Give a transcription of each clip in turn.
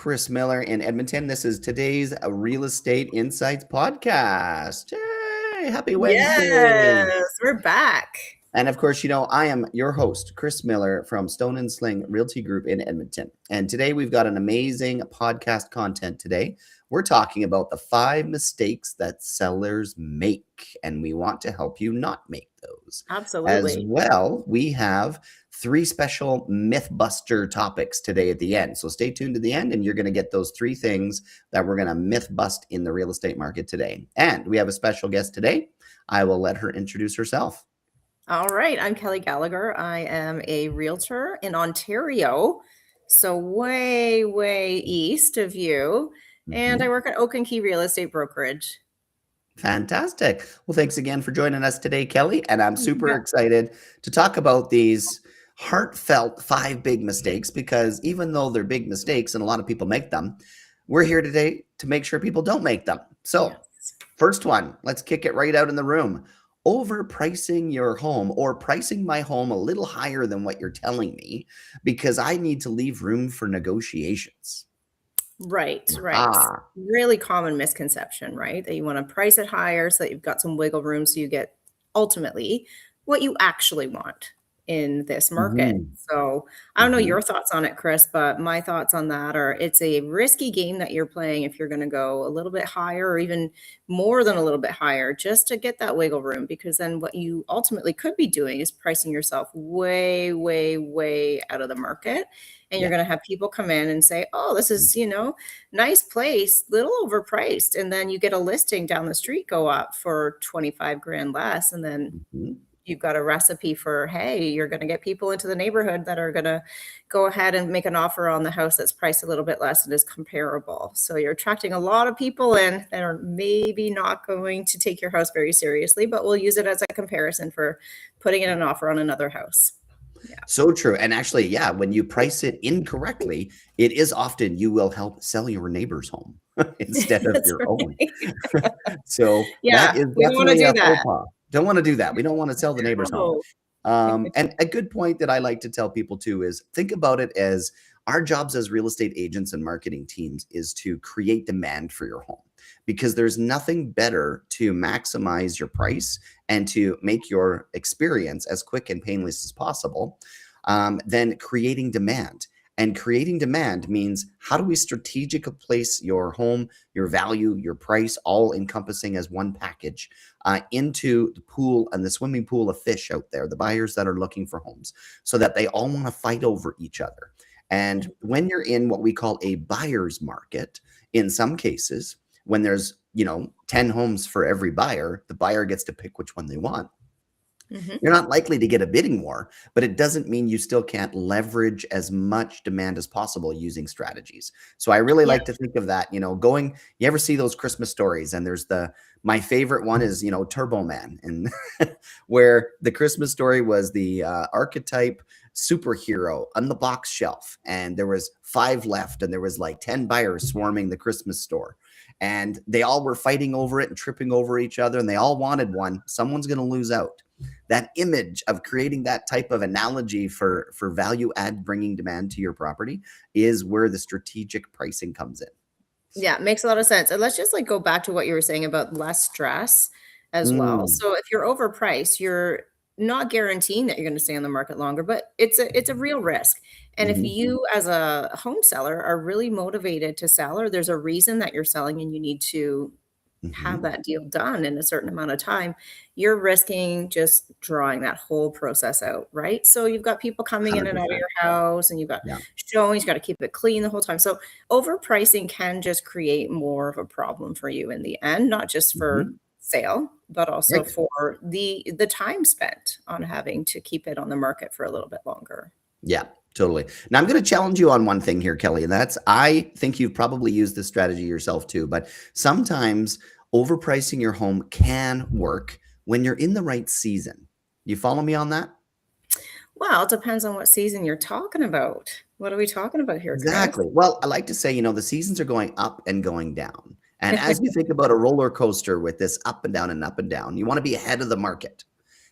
Chris Miller in Edmonton. This is today's Real Estate Insights podcast. Yay! Happy Wednesday. Yes, we're back. And of course, I am your host, Chris Miller from Stone and Sling Realty Group in Edmonton. And today we've got an amazing podcast content today. We're talking about the 5 mistakes that sellers make, and we want to help you not make those. Absolutely. As well, we have 3 special Mythbuster topics today at the end. So stay tuned to the end, and you're going to get those 3 things that we're going to myth bust in the real estate market today. And we have a special guest today. I will let her introduce herself. All right. I'm Kelly Gallagher. I am a realtor in Ontario, so way east of you. And I work at Oak and Key Real Estate Brokerage. Fantastic. Well, thanks again for joining us today, Kelly. And I'm super excited to talk about these heartfelt 5 big mistakes, because even though they're big mistakes and a lot of people make them, we're here today to make sure people don't make them. So first one, let's kick it right out in the room. Overpricing your home, or pricing my home a little higher than what you're telling me because I need to leave room for negotiations. Right. Really common misconception, right? That you want to price it higher so that you've got some wiggle room so you get ultimately what you actually want in this market. So I don't know your thoughts on it, Chris, but my thoughts on that are it's a risky game that you're playing if you're going to go a little bit higher or even more than a little bit higher just to get that wiggle room, because then what you ultimately could be doing is pricing yourself way out of the market. And you're going to have people come in and say, oh, this is, nice place, little overpriced. And then you get a listing down the street go up for 25 grand less. And then you've got a recipe for, hey, you're going to get people into the neighborhood that are going to go ahead and make an offer on the house that's priced a little bit less and is comparable. So you're attracting a lot of people in that are maybe not going to take your house very seriously, but will use it as a comparison for putting in an offer on another house. Yeah. So true. And actually, when you price it incorrectly, it is often you will help sell your neighbor's home instead of your own. So that is definitely a faux pas. Don't want to do that. We don't want to sell the neighbor's home. And a good point that I like to tell people too is think about it as our jobs as real estate agents and marketing teams is to create demand for your home, because there's nothing better to maximize your price and to make your experience as quick and painless as possible than creating demand. And creating demand means how do we strategically place your home, your value, your price, all encompassing as one package into the pool and the swimming pool of fish out there, the buyers that are looking for homes, so that they all want to fight over each other. And when you're in what we call a buyer's market, in some cases, when there's 10 homes for every buyer, the buyer gets to pick which one they want. You're not likely to get a bidding war, but it doesn't mean you still can't leverage as much demand as possible using strategies. So I really like to think of that, you ever see those Christmas stories? And there's my favorite one is, Turbo Man, and where the Christmas story was the archetype superhero on the box shelf. And there was 5 left, and there was like 10 buyers swarming the Christmas store. And they all were fighting over it and tripping over each other, and they all wanted one. Someone's going to lose out. That image of creating that type of analogy for value add bringing demand to your property is where the strategic pricing comes in. Yeah, it makes a lot of sense. And let's just go back to what you were saying about less stress as well. So if you're overpriced, you're not guaranteeing that you're going to stay on the market longer, but it's a real risk. And if you as a home seller are really motivated to sell, or there's a reason that you're selling and you need to have that deal done in a certain amount of time, you're risking just drawing that whole process out, right? So you've got people coming 100%. In and out of your house, and you've got showings, you got to keep it clean the whole time. So overpricing can just create more of a problem for you in the end, not just for sale, but also for the time spent on having to keep it on the market for a little bit longer. Yeah. Totally. Now, I'm going to challenge you on one thing here, Kelly, and that's, I think you've probably used this strategy yourself too, but sometimes overpricing your home can work when you're in the right season. You follow me on that? Well, it depends on what season you're talking about. What are we talking about here, Chris? Exactly. Well, I like to say, the seasons are going up and going down. And as you think about a roller coaster with this up and down and up and down, you want to be ahead of the market.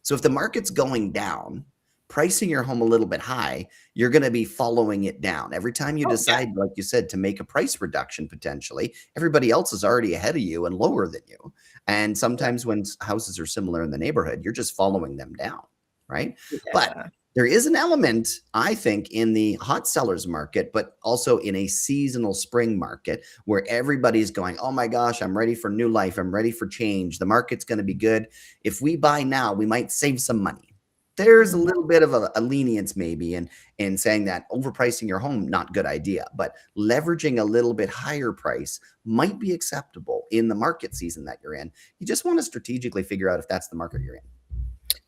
So if the market's going down, pricing your home a little bit high, you're going to be following it down. Every time you decide, like you said, to make a price reduction, potentially, everybody else is already ahead of you and lower than you. And sometimes when houses are similar in the neighborhood, you're just following them down, right? But there is an element, I think, in the hot sellers market, but also in a seasonal spring market where everybody's going, oh my gosh, I'm ready for new life. I'm ready for change. The market's going to be good. If we buy now, we might save some money. There's a little bit of a lenience maybe in saying that overpricing your home, not good idea, but leveraging a little bit higher price might be acceptable in the market season that you're in. You just want to strategically figure out if that's the market you're in.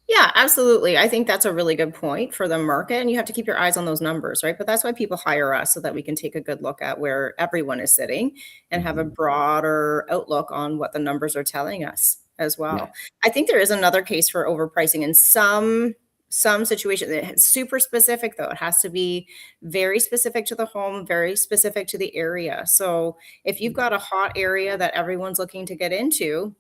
Yeah, absolutely. I think that's a really good point for the market, and you have to keep your eyes on those numbers, right? But that's why people hire us, so that we can take a good look at where everyone is sitting and have a broader outlook on what the numbers are telling us as well. Yeah. I think there is another case for overpricing in some situation. It's super specific though. It has to be very specific to the home, very specific to the area. So if you've got a hot area that everyone's looking to get into,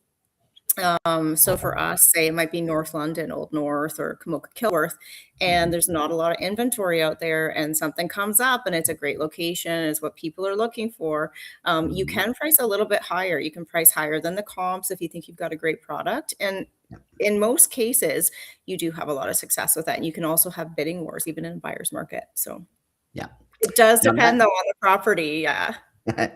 so for us, say it might be North London, Old North, or Camoka Kilworth, and there's not a lot of inventory out there, and something comes up and it's a great location, is what people are looking for. You can price a little bit higher. You can price higher than the comps if you think you've got a great product. And in most cases, you do have a lot of success with that. And you can also have bidding wars, even in a buyer's market. So yeah, it does depend though on the property. Yeah.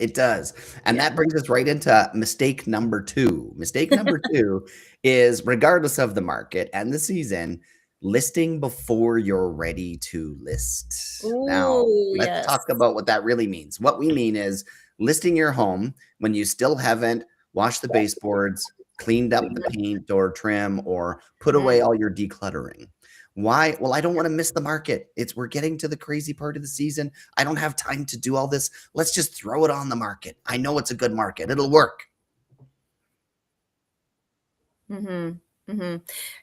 It does. And that brings us right into mistake number 2. Mistake number 2 is, regardless of the market and the season, listing before you're ready to list. Ooh, now, let's talk about what that really means. What we mean is listing your home when you still haven't washed the baseboards, cleaned up the paint or trim, or put away all your decluttering. Why? Well, I don't want to miss the market. We're getting to the crazy part of the season. I don't have time to do all this. Let's just throw it on the market. I know it's a good market. It'll work. And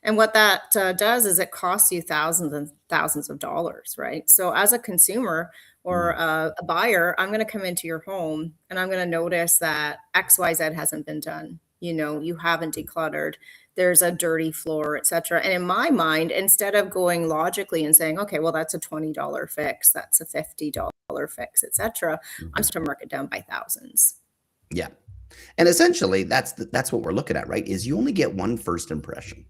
what that does is it costs you thousands and thousands of dollars, right? So as a consumer or a buyer, I'm going to come into your home and I'm going to notice that XYZ hasn't been done. You haven't decluttered. There's a dirty floor, etc. And in my mind, instead of going logically and saying, okay, well, that's a $20 fix, that's a $50 fix, etc., I'm just going to mark it down by thousands. Yeah. And essentially, that's what we're looking at, right? Is you only get one first impression.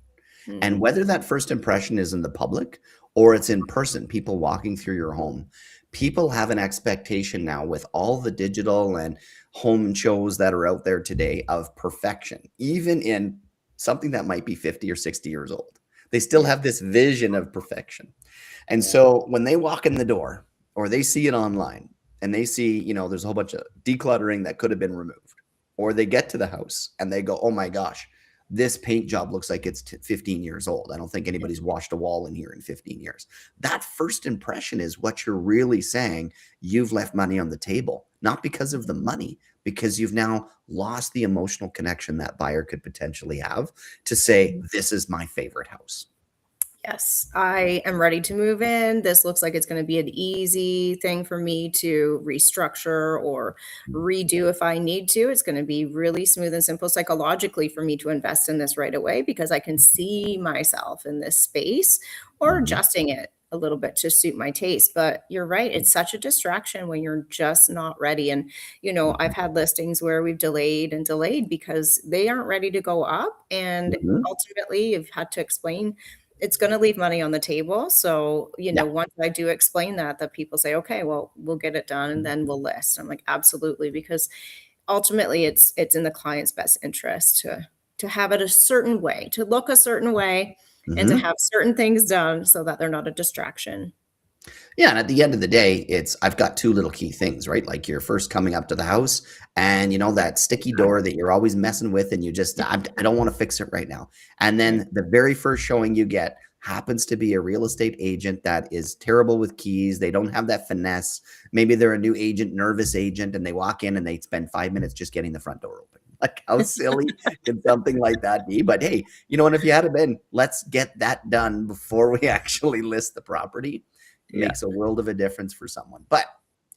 And whether that first impression is in the public or it's in person, people walking through your home, people have an expectation now with all the digital and home shows that are out there today of perfection, even in something that might be 50 or 60 years old. They still have this vision of perfection. And so when they walk in the door or they see it online and they see, there's a whole bunch of decluttering that could have been removed, or they get to the house and they go, oh my gosh, this paint job looks like it's 15 years old. I don't think anybody's washed a wall in here in 15 years. That first impression is what you're really saying. You've left money on the table, not because of the money, because you've now lost the emotional connection that buyer could potentially have to say, this is my favorite house. Yes, I am ready to move in. This looks like it's going to be an easy thing for me to restructure or redo if I need to. It's going to be really smooth and simple psychologically for me to invest in this right away because I can see myself in this space, or adjusting it a little bit to suit my taste. But you're right. It's such a distraction when you're just not ready. And, I've had listings where we've delayed and delayed because they aren't ready to go up. And ultimately you've had to explain it's going to leave money on the table. So, once I do explain that people say, okay, well, we'll get it done and then we'll list. I'm like, absolutely. Because ultimately it's in the client's best interest to have it a certain way, to look a certain way, and to have certain things done so that they're not a distraction. Yeah. And at the end of the day, I've got 2 little key things, right? Like you're first coming up to the house and that sticky door that you're always messing with and you just, I don't want to fix it right now. And then the very first showing you get happens to be a real estate agent that is terrible with keys. They don't have that finesse. Maybe they're a new agent, nervous agent, and they walk in and they spend 5 minutes just getting the front door open. Like, how silly can something like that be? But hey, and if you had been, let's get that done before we actually list the property. It makes a world of a difference for someone. But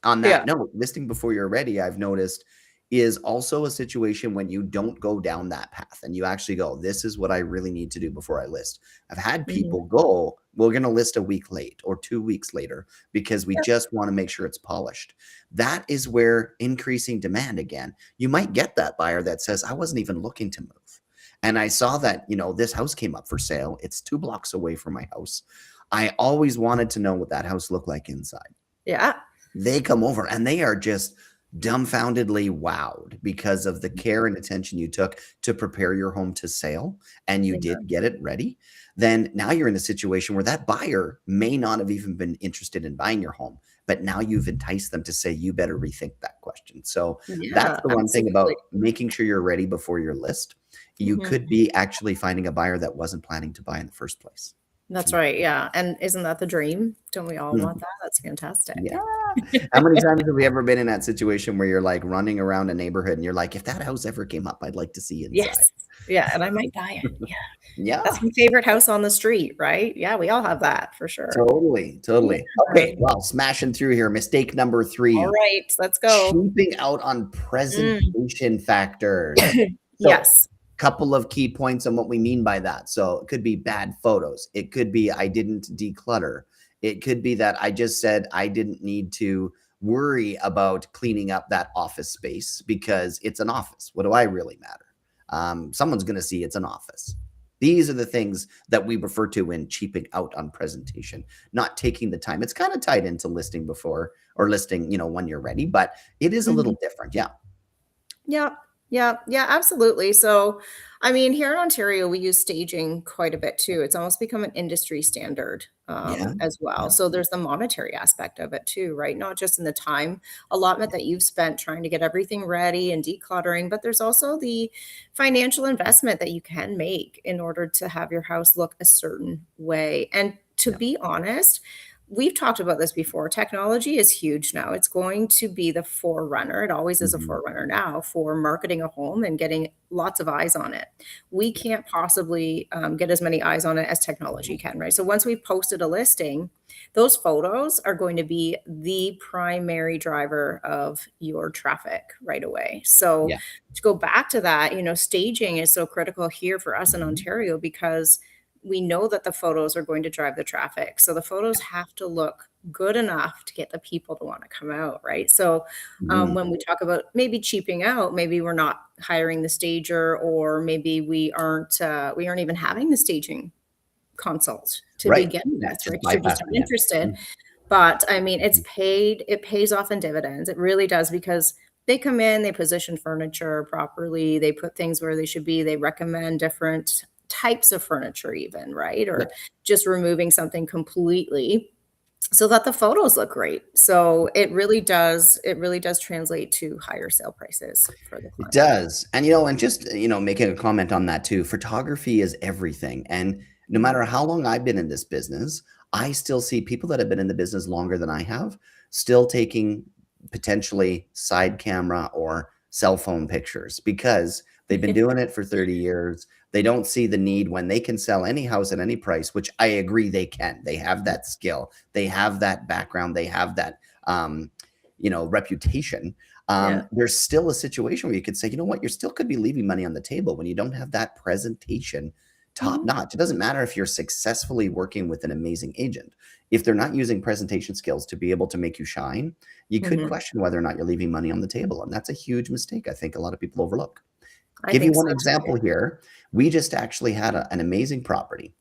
on that note, listing before you're ready, I've noticed is also a situation when you don't go down that path and you actually go, this is what I really need to do before I list. I've had people go, we're going to list a week late or 2 weeks later because we just want to make sure it's polished. That is where increasing demand again, you might get that buyer that says, I wasn't even looking to move. And I saw that, this house came up for sale. It's 2 blocks away from my house. I always wanted to know what that house looked like inside. Yeah. They come over and they are just dumbfoundedly wowed because of the care and attention you took to prepare your home to sale, and you did get it ready. Then now you're in a situation where that buyer may not have even been interested in buying your home, but now you've enticed them to say, you better rethink that question. So that's the one thing about making sure you're ready before your list. You could be actually finding a buyer that wasn't planning to buy in the first place. That's right. Yeah. And isn't that the dream? Don't we all want that? That's fantastic. Yeah. How many times have we ever been in that situation where you're like running around a neighborhood and you're like, if that house ever came up, I'd like to see inside. Yes. Yeah. And I might buy it. Yeah. Yeah. That's my favorite house on the street, right? Yeah. We all have that for sure. Totally. Okay. Well, smashing through here. Mistake number 3. All right. Let's go. Cheaping out on presentation factors. Yes. Couple of key points on what we mean by that. So it could be bad photos. It could be I didn't declutter. It could be that I just said I didn't need to worry about cleaning up that office space because it's an office. What do I really matter? Someone's going to see it's an office. These are the things that we refer to when cheaping out on presentation, not taking the time. It's kind of tied into listing before or listing, when you're ready, but it is a little different. Yeah. Yeah, absolutely. So, I mean, here in Ontario, we use staging quite a bit too. It's almost become an industry standard as well. So there's the monetary aspect of it too, right? Not just in the time allotment that you've spent trying to get everything ready and decluttering, but there's also the financial investment that you can make in order to have your house look a certain way. And to be honest, we've talked about this before. Technology is huge now. It's going to be the forerunner. It always is a forerunner now for marketing a home and getting lots of eyes on it. We can't possibly get as many eyes on it as technology can, right? So once we've posted a listing, those photos are going to be the primary driver of your traffic right away. So to go back to that, staging is so critical here for us in Ontario because we know that the photos are going to drive the traffic. So the photos have to look good enough to get the people to want to come out, right? So when we talk about maybe cheaping out, maybe we're not hiring the stager, or maybe we aren't even having the staging consult to begin with, right? You're just not interested. But I mean, it pays off in dividends. It really does, because they come in, they position furniture properly, they put things where they should be, they recommend different types of furniture even, right? Or just removing something completely so that the photos look great. So it really does translate to higher sale prices for the client. It does. And, and just, making a comment on that too, photography is everything. And no matter how long I've been in this business, I still see people that have been in the business longer than I have still taking potentially side camera or cell phone pictures because they've been doing it for 30 years. They don't see the need when they can sell any house at any price, which I agree they can. They have that skill. They have that background. They have that, reputation. There's still a situation where you could say, you know what, you still could be leaving money on the table when you don't have that presentation top notch. It doesn't matter if you're successfully working with an amazing agent. If they're not using presentation skills to be able to make you shine, you could question whether or not you're leaving money on the table. And that's a huge mistake I think a lot of people overlook. Give you one example here. We just actually had an amazing property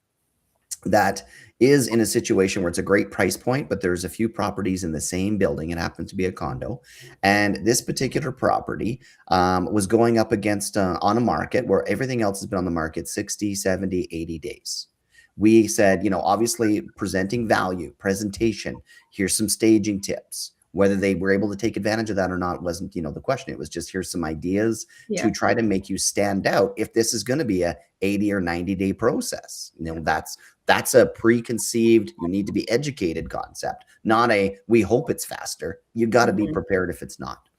that is in a situation where it's a great price point, but there's a few properties in the same building. It happened to be a condo. And this particular property was going up against on a market where everything else has been on the market 60, 70, 80 days. We said, obviously presenting value, presentation, here's some staging tips. Whether they were able to take advantage of that or not wasn't, the question. It was just, here's some ideas to try to make you stand out if this is going to be a 80 or 90 day process. That's a preconceived, you need to be educated concept, not a, we hope it's faster. You got to be prepared if it's not.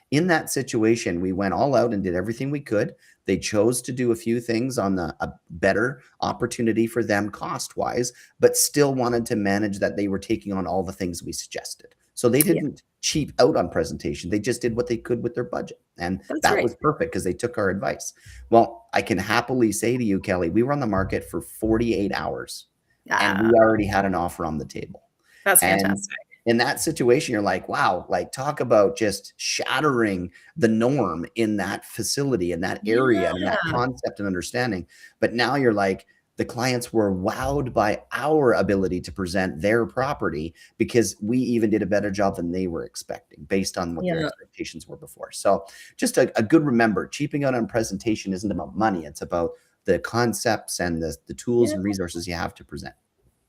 In that situation, we went all out and did everything we could. They chose to do a few things on a better opportunity for them cost-wise, but still wanted to manage that they were taking on all the things we suggested. So they didn't cheap out on presentation. They just did what they could with their budget. And that was perfect because they took our advice. Well, I can happily say to you, Kelly, we were on the market for 48 hours and we already had an offer on the table. That's fantastic. In that situation, you're like, wow, like talk about just shattering the norm in that facility, in that area, and that concept and understanding. But now you're like, the clients were wowed by our ability to present their property because we even did a better job than they were expecting based on what their expectations were before. So just a good remember, cheaping out on presentation isn't about money. It's about the concepts and the tools and resources you have to present.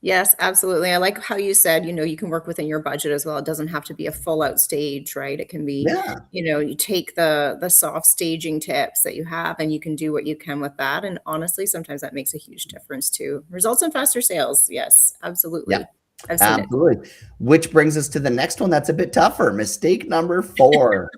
Yes, absolutely. I like how you said, you can work within your budget as well. It doesn't have to be a full out stage, right? It can be, you take the soft staging tips that you have and you can do what you can with that. And honestly, sometimes that makes a huge difference too. Results in faster sales. Yes, absolutely. Yeah. Absolutely. Which brings us to the next one that's a bit tougher. Mistake number 4.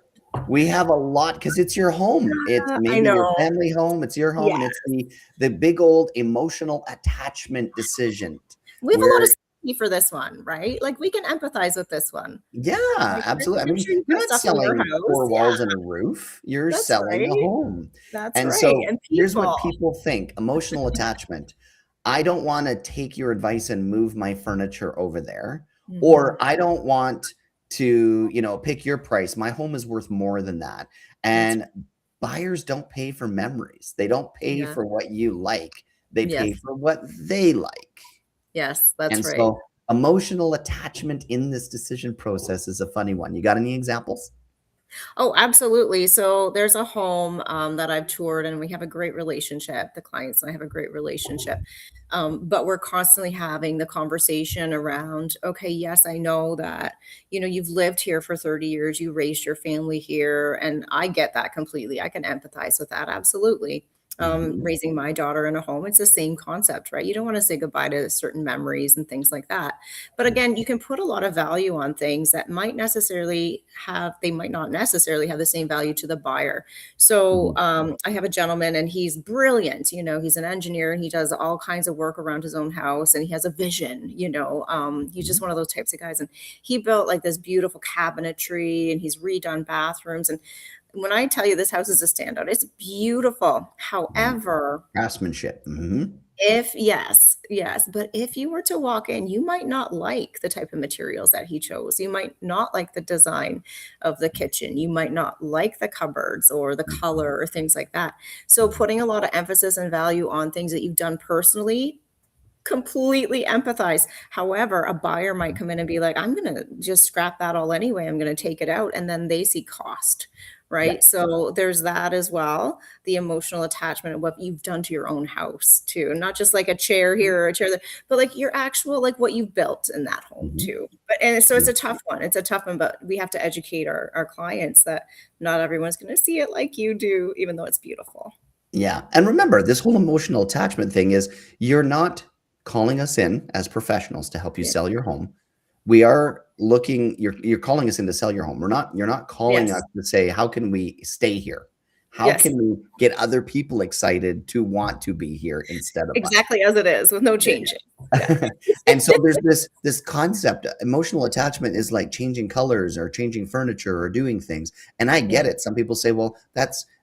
We have a lot because it's your home. It's maybe your family home. It's your home. And it's the big old emotional attachment decision. We have a lot of sympathy for this one, right? Like we can empathize with this one. Yeah, absolutely. I mean, you're not selling 4 walls and a roof. You're selling a home. That's right. So here's what people think. Emotional attachment. I don't want to take your advice and move my furniture over there. Or I don't want to, pick your price. My home is worth more than that. And buyers don't pay for memories. They don't pay for what you like. They pay for what they like. Yes, that's right. So emotional attachment in this decision process is a funny one. You got any examples? Oh, absolutely. So there's a home that I've toured and we have a great relationship. The clients and I have a great relationship. But we're constantly having the conversation around, okay, yes, I know that, you've lived here for 30 years, you raised your family here, and I get that completely. I can empathize with that. Absolutely. Raising my daughter in a home, it's the same concept, right? You don't want to say goodbye to certain memories and things like that. But again, you can put a lot of value on things that might not necessarily have the same value to the buyer. So I have a gentleman and he's brilliant. He's an engineer and he does all kinds of work around his own house and he has a vision, he's just one of those types of guys. And he built like this beautiful cabinetry and he's redone bathrooms. And when I tell you this house is a standout, it's beautiful. However, craftsmanship. Yes, but if you were to walk in, you might not like the type of materials that he chose. You might not like the design of the kitchen. You might not like the cupboards or the color or things like that. So putting a lot of emphasis and value on things that you've done personally, completely empathize. However, a buyer might come in and be like, I'm going to just scrap that all anyway. I'm going to take it out. And then they see cost. Right. So there's that as well. The emotional attachment of what you've done to your own house too. Not just like a chair here or a chair there, but like your actual, like what you've built in that home too. So it's a tough one. It's a tough one, but we have to educate our clients that not everyone's going to see it like you do, even though it's beautiful. Yeah. And remember, this whole emotional attachment thing is you're not calling us in as professionals to help you sell your home. We are looking, you're calling us in to sell your home. You're not calling us to say, how can we stay here? How can we get other people excited to want to be here instead of exactly us? As it is with no changes. And so there's this concept, emotional attachment is like changing colors or changing furniture or doing things. And I get it. Some people say, well,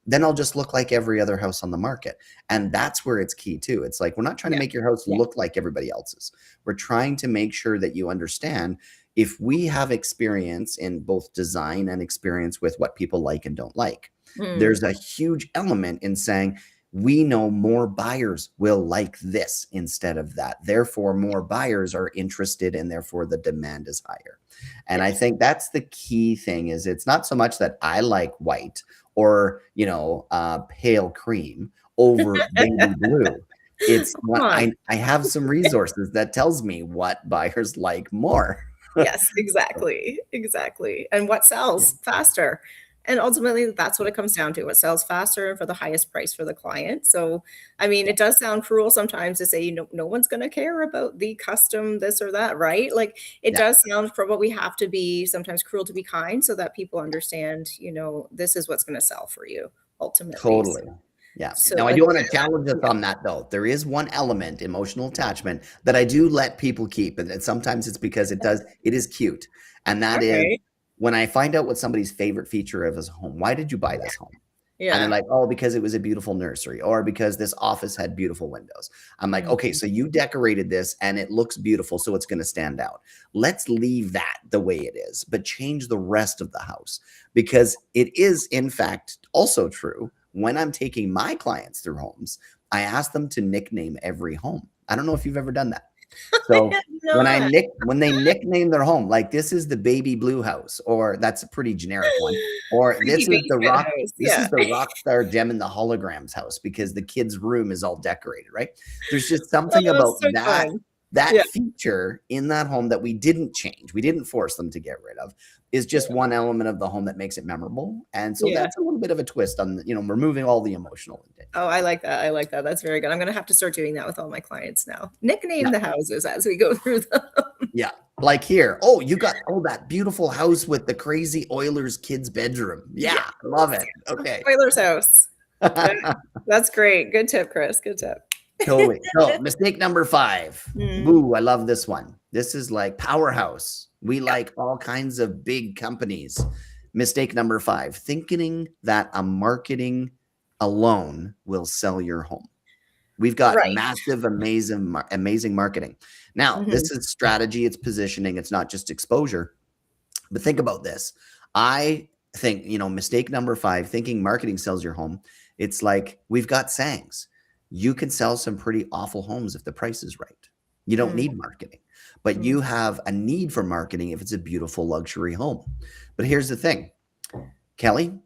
then I'll just look like every other house on the market. And that's where it's key too. It's like, we're not trying to make your house look like everybody else's. We're trying to make sure that you understand if we have experience in both design and experience with what people like and don't like, there's a huge element in saying, we know more buyers will like this instead of that. Therefore, more buyers are interested and therefore the demand is higher. And I think that's the key thing is it's not so much that I like white or, pale cream over baby blue. It's what I have some resources that tells me what buyers like more. Yes, exactly. And what sells faster. And ultimately, that's what it comes down to. What sells faster and for the highest price for the client. So, I mean, it does sound cruel sometimes to say, no one's going to care about the custom this or that, right? Like it does sound cruel, but we have to be sometimes cruel to be kind so that people understand, this is what's going to sell for you ultimately. Totally. Yeah. So Now I do want to again, challenge us on that though. There is one element, emotional attachment, that I do let people keep. And sometimes it's because it is cute. And that is okay. when I find out what somebody's favorite feature of his home. Why did you buy this home? And they're Yeah. like, oh, because it was a beautiful nursery or because this office had beautiful windows. I'm like, okay, Mhm. so you decorated this and it looks beautiful, so it's going to stand out. Let's leave that the way it is, but change the rest of the house because it is, in fact, also true. When I'm taking my clients through homes, I ask them to nickname every home. I don't know if you've ever done that. I So have not. when they nickname their home, like this is the baby blue house, or that's a pretty generic one, or Creepy basement house. this Yeah. is the rock star gem in the holograms house because the kid's room is all decorated, right? There's just something Oh, about so fun. that Yeah. feature in that home that we didn't change, we didn't force them to get rid of, is just Yeah. one element of the home that makes it memorable. And so Yeah. that's a little bit of a twist on removing all the emotional Oh, intention. I like that. I like that. That's very good. I'm gonna have to start doing that with all my clients now. Nickname Yeah. the houses as we go through them. Yeah. Like here. Oh, you got that beautiful house with the crazy Oilers kids bedroom. Yeah, Yes. love it. Okay. Spoiler's house. Yeah, that's great. Good tip, Chris. Good tip. Totally. So mistake number 5. Mm, Boo, I love this one. This is like powerhouse. We yeah. like all kinds of big companies. Mistake number 5, thinking that a marketing alone will sell your home. We've got Right. massive, amazing marketing. Now, Mhm. this is strategy, it's positioning, it's not just exposure. But think about this. I think, mistake number 5, thinking marketing sells your home. It's like we've got sayings. You can sell some pretty awful homes if the price is right. You don't Mm, need marketing, but mm. you have a need for marketing if it's a beautiful luxury home. But here's the thing, Kelly,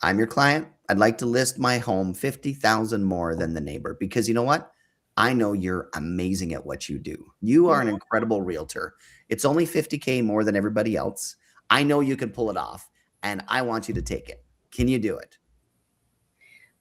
I'm your client. I'd like to list my home 50,000 more than the neighbor because you know what? I know you're amazing at what you do. You are an Mhm. incredible realtor. It's only 50K more than everybody else. I know you can pull it off and I want you to take it. Can you do it?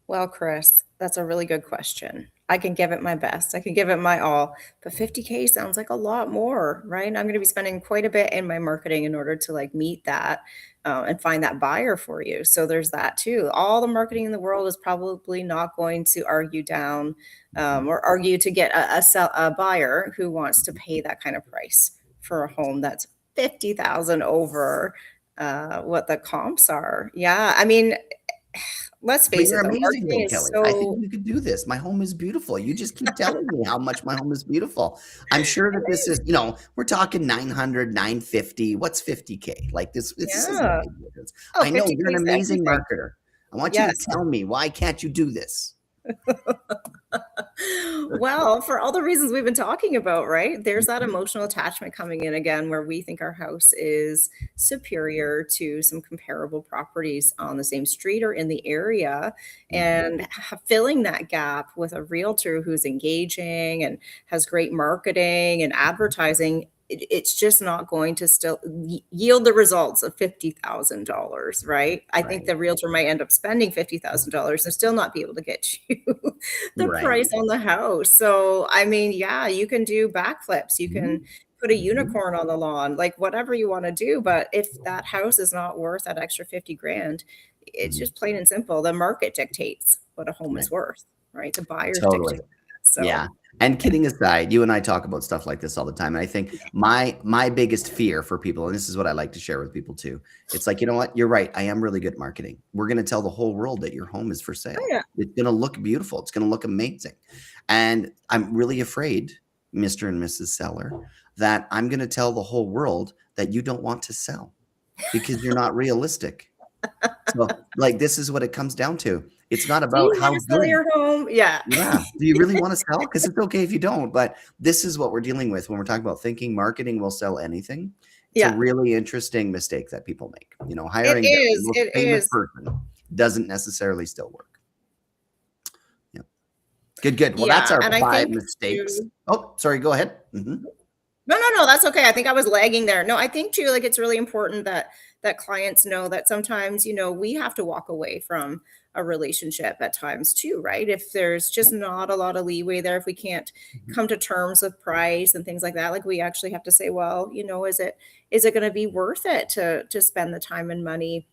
Well, Chris, that's a really good question. I can give it my best. I can give it my all, but 50K sounds like a lot more, right? I'm going to be spending quite a bit in my marketing in order to like meet that and find that buyer for you. So there's that too. All the marketing in the world is probably not going to argue down Mhm, or argue to get a buyer who wants to mhm. pay that kind of price for a home that's 50,000 over what the comps are. Yeah, I mean, let's But face you're it, the amazing marketing though, is Kelly. I think so you could do this. My home is beautiful. You just keep telling me how much my home is beautiful. I'm sure that this is, we're talking 900, 950. What's 50K? Like this isn't a yeah. big difference. Oh, I know 50K you're an is amazing everything. marketer. I want you to Yes. tell me, why can't you do this? Well, for all the reasons we've been talking about, right? There's that Mhm, emotional attachment coming in again where we think our house is superior to some comparable properties on the same street or in the area. mhm, And filling that gap with a realtor who's engaging and has great marketing and mhm. advertising, it's just not going to still yield the results of $50,000, right? I think Right, the realtor might end up spending $50,000 and still not be able to get you the right. price on the house. So, I mean, yeah, you can do backflips, you can Mhm, put a mhm, unicorn on the lawn, like whatever you wanna do, but if that house is not worth that extra 50 grand, it's mhm. just plain and simple. The market dictates what a home Right. is worth, right? The buyers Totally. dictate that. Yeah. So, And yeah. kidding aside, you and I talk about stuff like this all the time. And I think my biggest fear for people, and this is what I like to share with people too. It's like, you know what? You're right. I am really good at marketing. We're going to tell the whole world that your home is for Oh, sale. yeah. It's going to look beautiful. It's going to look amazing. And I'm really afraid, Mr. and Mrs. Seller, that I'm going to tell the whole world that you don't want to sell because you're not realistic. So, like, this is what it comes down to. It's not Do you about how wanna sell good. your home? Yeah. Yeah. Do you really wanna sell? Because it's okay if you don't, but this is what we're dealing with when we're talking about thinking marketing will sell anything. It's a Yeah. really interesting mistake that people make. It Hiring the is, most it famous is. person doesn't necessarily still work. Yeah. Good, good. Well, that's Yeah, our and I 5 think mistakes. too. Oh, sorry, go ahead. Mhm. No, no, no, that's okay. I think I was lagging there. No, I think too, like it's really important that clients know that sometimes, we have to walk away from a relationship at times too, right? If there's just not a lot of leeway there, if we can't Mhm. come to terms with price and things like that, like we actually have to say, well, is it going to be worth it to spend the time and money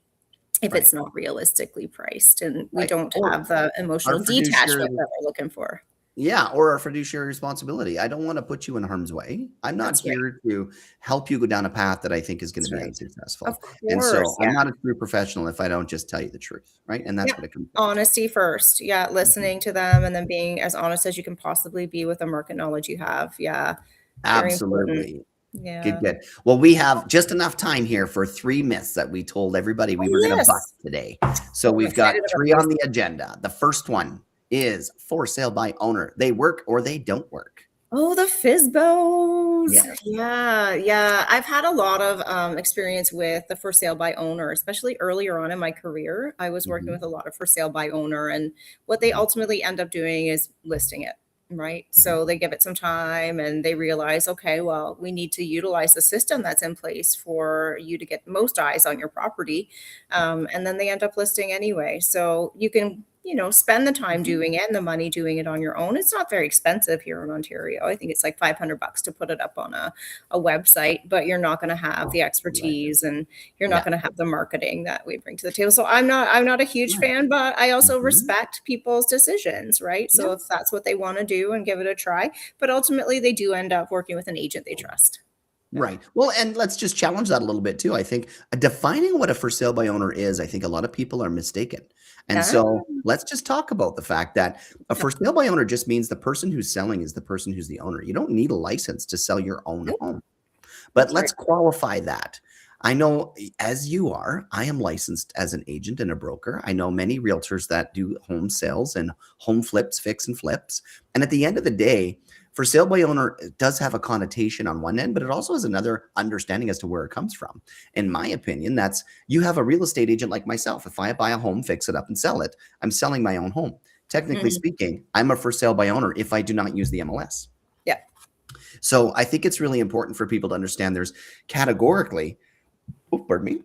if it's not realistically priced and we Right. don't Or have the our emotional fiduciary detachment that we're looking for. Yeah, or our fiduciary responsibility. I don't wanna put you in harm's way. I'm not That's right. here to help you go down a path that I think is gonna That's be right. Of unsuccessful. And course, so I'm yeah. not a true professional if I don't just tell you the truth, right? And that's Yep. what it comes down to. Honesty first. Yeah, Mhm. listening to them and then being as honest as you can possibly be with the market knowledge you have. Yeah, very important. Absolutely. Good, Yeah. good. Well, we have just enough time here for 3 myths that we told everybody we Oh, were gonna bust yes. today. So I'm we've got excited about 3 these. on the agenda. The first one is for sale by owner. They work or they don't work. Oh, the FSBOs. Yes. Yeah, yeah. I've had a lot of experience with the for sale by owner, especially earlier on in my career. I was working Mhm, with a lot of for sale by owner, and what they mhm, ultimately end up doing is listing it, right? mhm. So they give it some time and they realize, okay, well, we need to utilize the system that's in place for you to get the most eyes on your property. And then they end up listing anyway. So you can spend the time Mhm. doing it and the money doing it on your own. It's not very expensive here in Ontario. I think it's like $500 to put it up on a website, but you're not going to have Oh, the right. expertise and you're not Yeah, going to have the marketing that we bring to the table. So I'm not a huge right. fan, but I also Mhm. respect people's decisions, right? Yeah. So if that's what they want to do and give it a try, but ultimately they do end up working with an agent they trust. Yeah. Right. Well, and let's just challenge that a little bit too. I think defining what a for sale by owner is, I think a lot of people are mistaken. And Ah, so let's just talk about the fact that a yeah. for sale by owner just means the person who's selling is the person who's the owner. You don't need a license to sell your own Nope, home. But that's right. let's qualify that. I know as you are, I am licensed as an agent and a broker. I know many realtors that do home sales and home flips, fix and flips. And at the end of the day, for sale by owner it does have a connotation on one end, but it also has another understanding as to where it comes from. In my opinion, that's you have a real estate agent like myself. If I buy a home, fix it up and sell it, I'm selling my own home. Technically Mhm. speaking, I'm a for sale by owner if I do not use the MLS. Yeah. So I think it's really important for people to understand there's categorically, oh, pardon me,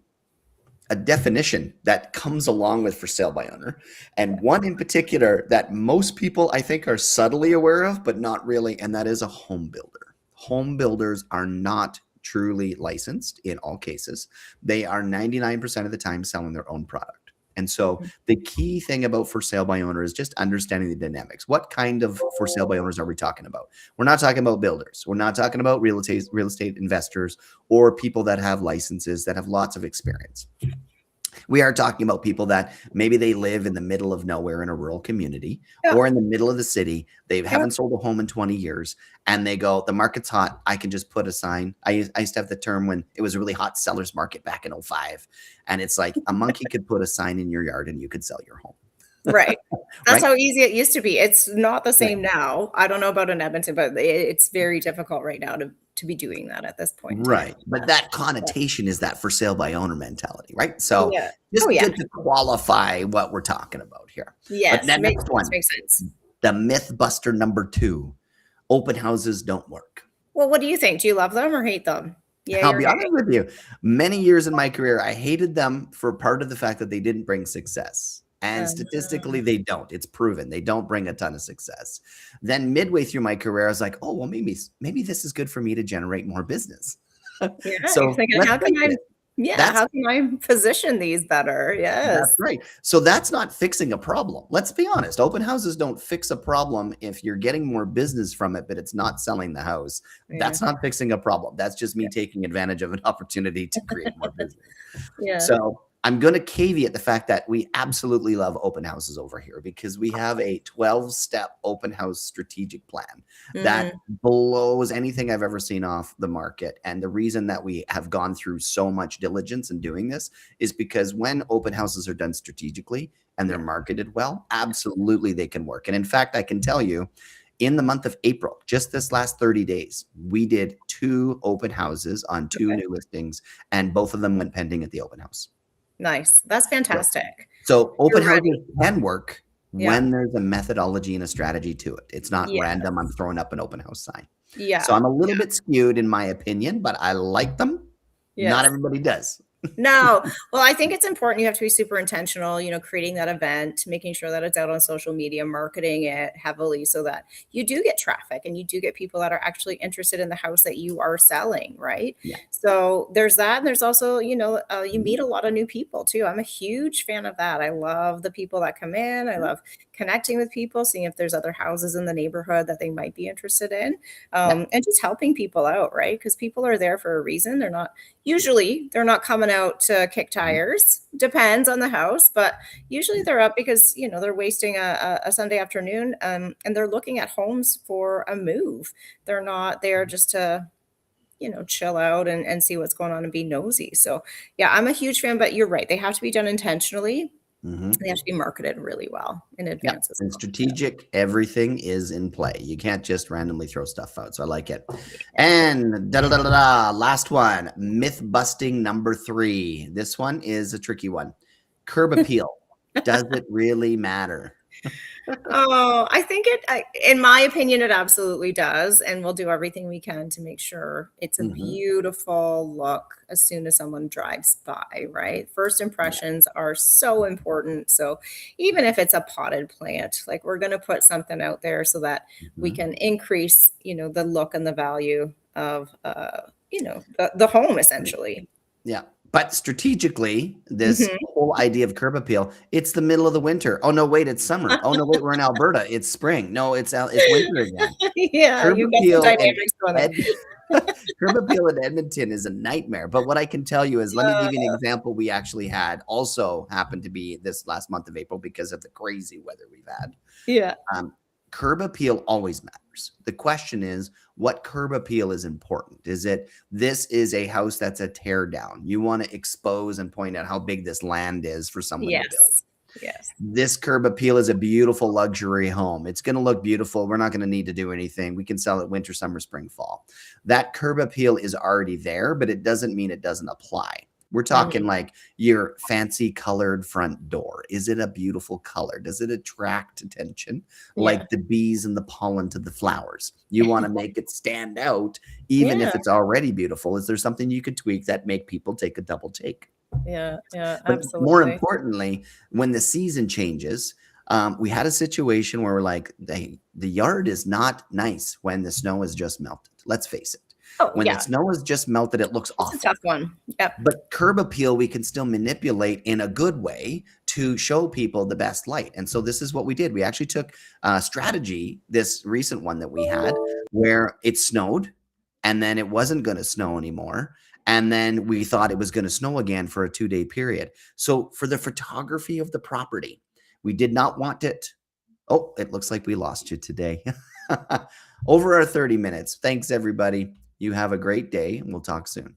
a definition that comes along with for sale by owner, and one in particular that most people I think are subtly aware of, but not really, and that is a home builder. Home builders are not truly licensed in all cases. They are 99% of the time selling their own product. And so the key thing about for sale by owner is just understanding the dynamics. What kind of for sale by owners are we talking about? We're not talking about builders. We're not talking about real estate investors or people that have licenses that have lots of experience. We are talking about people that maybe they live in the middle of nowhere in a rural community Yeah. or in the middle of the city. They Yeah. haven't sold a home in 20 years and they go, the market's hot. I can just put a sign. I used to have the term when it was a really hot seller's market back in '05. And it's like a monkey could put a sign in your yard and you could sell your home. Right. That's Right? how easy it used to be. It's not the Right. same now. I don't know about in Edmonton, but it's very difficult right now to be doing that at this point in time. Right. But that connotation is that for sale by owner mentality, right? Yeah. So Yeah. Oh, just yeah. good to qualify what we're talking about here. But Yes. that Makes next sense, one, makes sense. the myth buster number 2, open houses don't work. Well, what do you think? Do you love them or hate them? Yay I'll or be nay? honest with you, many years in my career, I hated them for part of the fact that they didn't bring success. And Um, statistically, they don't. It's proven they don't bring a ton of success. Then midway through my career, I was like, oh, well, maybe this is good for me to generate more business. yeah, you're So thinking, let's how can face I it. yeah, That's how can I position these better? That's Yes. right. So that's not fixing a problem. Let's be honest. Open houses don't fix a problem if you're getting more business from it, but it's not selling the house. Yeah. That's not fixing a problem. That's just me Yeah. taking advantage of an opportunity to create more business. Yeah. So I'm going to caveat the fact that we absolutely love open houses over here because we have a 12-step open house strategic plan that Mhm. blows anything I've ever seen off the market. And the reason that we have gone through so much diligence in doing this is because when open houses are done strategically and they're Yeah. marketed well, absolutely they can work. And in fact, I can tell you in the month of April, just this last 30 days, we did 2 open houses on 2 Okay. new listings, and both of them went pending at the open house. Nice. That's So fantastic. so open You're houses ready. can work Yeah. when there's a methodology and a strategy to it. It's not Yeah. random, I'm throwing up an open house sign. So Yeah. I'm a little Yeah. bit skewed in my opinion, but I like them. Not Yes. everybody does. No. Well, I think it's important. You have to be super intentional, creating that event, making sure that it's out on social media, marketing it heavily so that you do get traffic and you do get people that are actually interested in the house that you are selling, right? Yeah. So there's that. And there's also, you Mhm. meet a lot of new people too. I'm a huge fan of that. I love the people that come in. I love connecting with people, seeing if there's other houses in the neighborhood that they might be interested in, Yeah. and just helping people out, right? Because people are there for a reason. They're not coming out to kick Mhm. tires. Depends on the house, but usually they're up because they're wasting a Sunday afternoon, and they're looking at homes for a move. They're not there just to chill out and see what's going on and be nosy. So yeah, I'm a huge fan, but you're right. They have to be done intentionally. Mhm. They have to be marketed really well in Yeah, advance as and well. Yeah. strategic, everything is in play. You can't just randomly throw stuff out, so I like it. And da da da da da, last one, myth busting number 3. This one is a tricky one. Curb appeal. Does it really matter? Oh, I think in my opinion, it absolutely does. And we'll do everything we can to make sure it's a Mhm. beautiful look as soon as someone drives by, right? First Yeah. impressions are so important. So even if it's a potted plant, like we're going to put something out there so that we Mhm. can increase, the look and the value of, the home essentially. Yeah. But strategically, this Mhm. whole idea of curb appeal, it's the middle of the winter. Oh, no, wait, it's summer. Oh, no, wait, we're in Alberta. It's spring. No, it's winter again. Yeah, Curb you've got some appeal and dynamics going there. Ed curb appeal in Edmonton is a nightmare. But what I can tell you is, let me Uh, give you an example we actually had. Also happened to be this last month of April because of the crazy weather we've had. yeah. Um, Curb appeal always matters. The question is, what curb appeal is important? Is it this is a house that's a tear down? You want to expose and point out how big this land is for someone to build. Yes. Yes. This curb appeal is a beautiful luxury home. It's going to look beautiful. We're not going to need to do anything. We can sell it winter, summer, spring, fall. That curb appeal is already there, but it doesn't mean it doesn't apply. We're talking Mhm. like your fancy colored front door. Is it a beautiful color? Does it attract attention Yeah. like the bees and the pollen to the flowers? You want to make it stand out, even Yeah. if it's already beautiful. Is there something you could tweak that make people take a double take? Yeah. Yeah. But more Absolutely. importantly, when the season changes, we had a situation where we're like, the yard is not nice when the snow has just melted. Let's face it. Oh, When the yeah. snow has just melted, it looks It's a awful. tough one. Yep. But curb appeal, we can still manipulate in a good way to show people the best light. And so this is what we did. We actually took a strategy, this recent one that we had, where it snowed and then it wasn't going to snow anymore. And then we thought it was going to snow again for a 2-day period. So for the photography of the property, we did not want it. Oh, it looks like we lost you today. Over our 30 minutes. Thanks, everybody. You have a great day, and we'll talk soon.